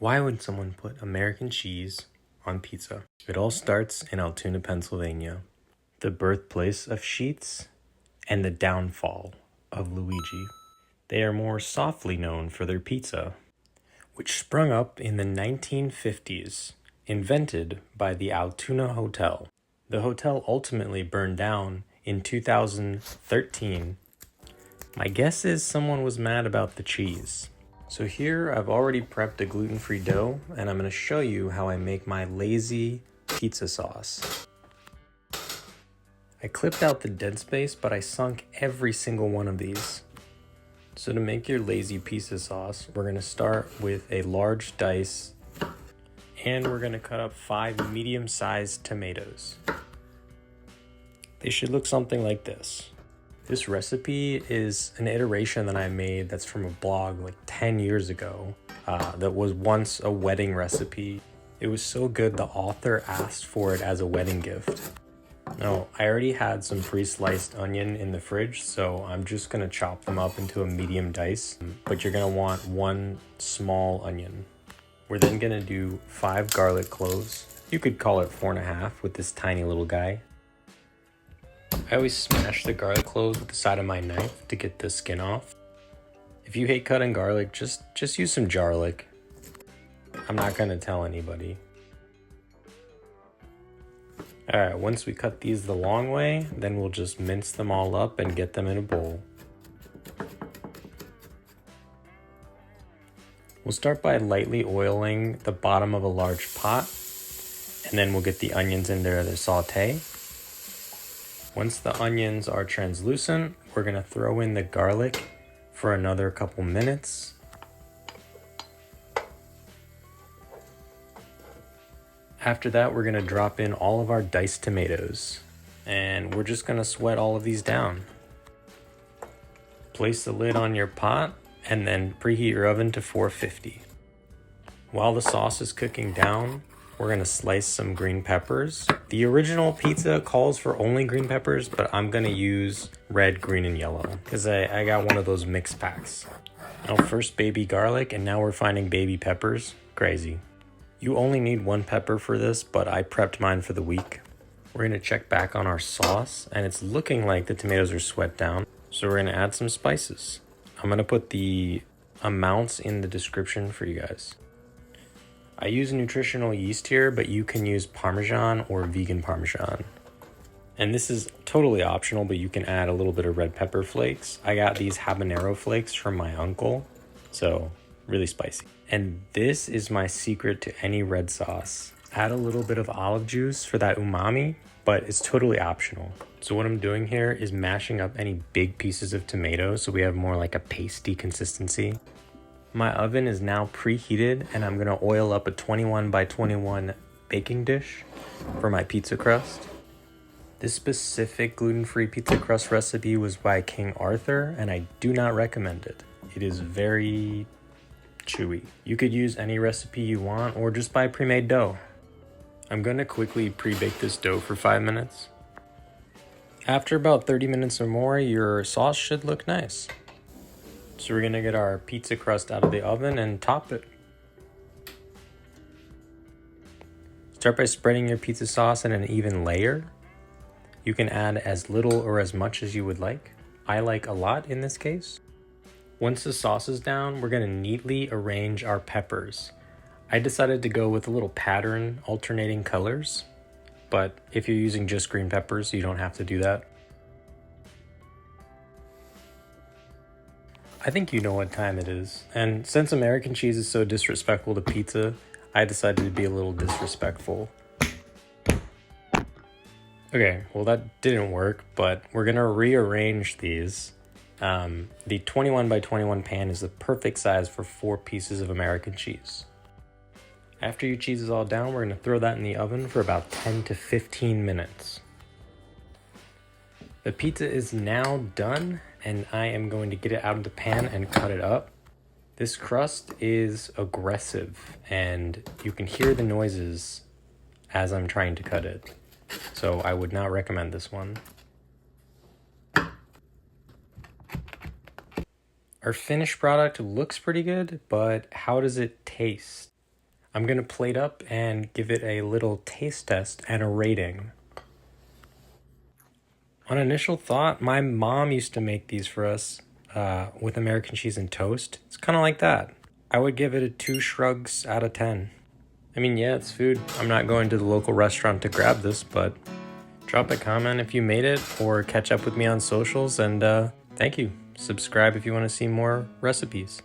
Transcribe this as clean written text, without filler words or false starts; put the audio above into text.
Why would someone put American cheese on pizza? It all starts in Altoona, Pennsylvania, the birthplace of Sheets and the downfall of Luigi. They are more softly known for their pizza, which sprung up in the 1950s, invented by the Altoona Hotel. The hotel ultimately burned down in 2013. My guess is someone was mad about the cheese. So here I've already prepped a gluten-free dough, and I'm going to show you how I make my lazy pizza sauce. I clipped out the dead space, but I sunk every single one of these. So to make your lazy pizza sauce, we're going to start with a large dice, and we're going to cut up 5 medium-sized tomatoes. They should look something like this. This recipe is an iteration that I made that's from a blog like 10 years ago that was once a wedding recipe. It was so good the author asked for it as a wedding gift. Now, I already had some pre-sliced onion in the fridge, so I'm just gonna chop them up into a medium dice, but you're gonna want 1 small onion. We're then gonna do 5 garlic cloves. You could call it 4.5 with this tiny little guy. I always smash the garlic cloves with the side of my knife to get the skin off. If you hate cutting garlic, just use some garlic. I'm not gonna tell anybody. Alright, once we cut these the long way, then we'll just mince them all up and get them in a bowl. We'll start by lightly oiling the bottom of a large pot, and then we'll get the onions in there to saute. Once the onions are translucent, we're going to throw in the garlic for another couple minutes. After that, we're going to drop in all of our diced tomatoes, and we're just going to sweat all of these down. Place the lid on your pot and then preheat your oven to 450. While the sauce is cooking down, we're going to slice some green peppers. The original pizza calls for only green peppers, but I'm going to use red, green, and yellow because I got one of those mix packs. Now first baby garlic, and now we're finding baby peppers. Crazy. You only need 1 pepper for this, but I prepped mine for the week. We're going to check back on our sauce, and it's looking like the tomatoes are sweat down. So we're going to add some spices. I'm going to put the amounts in the description for you guys. I use nutritional yeast here, but you can use Parmesan or vegan Parmesan. And this is totally optional, but you can add a little bit of red pepper flakes. I got these habanero flakes from my uncle, so really spicy. And this is my secret to any red sauce. Add a little bit of olive juice for that umami, but it's totally optional. So what I'm doing here is mashing up any big pieces of tomato so we have more like a pasty consistency. My oven is now preheated, and I'm gonna oil up a 21 by 21 baking dish for my pizza crust. This specific gluten-free pizza crust recipe was by King Arthur, and I do not recommend it. It is very chewy. You could use any recipe you want or just buy pre-made dough. I'm gonna quickly pre-bake this dough for 5 minutes. After about 30 minutes or more, your sauce should look nice. So we're gonna get our pizza crust out of the oven and top it. Start by spreading your pizza sauce in an even layer. You can add as little or as much as you would like. I like a lot in this case. Once the sauce is down, we're gonna neatly arrange our peppers. I decided to go with a little pattern alternating colors, but if you're using just green peppers, you don't have to do that. I think you know what time it is. And since American cheese is so disrespectful to pizza, I decided to be a little disrespectful. Okay, well that didn't work, but we're gonna rearrange these. The 21 by 21 pan is the perfect size for 4 pieces of American cheese. After your cheese is all down, we're gonna throw that in the oven for about 10 to 15 minutes. The pizza is now done, and I am going to get it out of the pan and cut it up. This crust is aggressive, and you can hear the noises as I'm trying to cut it. So I would not recommend this one. Our finished product looks pretty good, but how does it taste? I'm gonna plate up and give it a little taste test and a rating. On initial thought, my mom used to make these for us with American cheese and toast. It's kind of like that. I would give it a 2 shrugs out of 10. I mean, yeah, it's food. I'm not going to the local restaurant to grab this, but drop a comment if you made it or catch up with me on socials, and thank you. Subscribe if you want to see more recipes.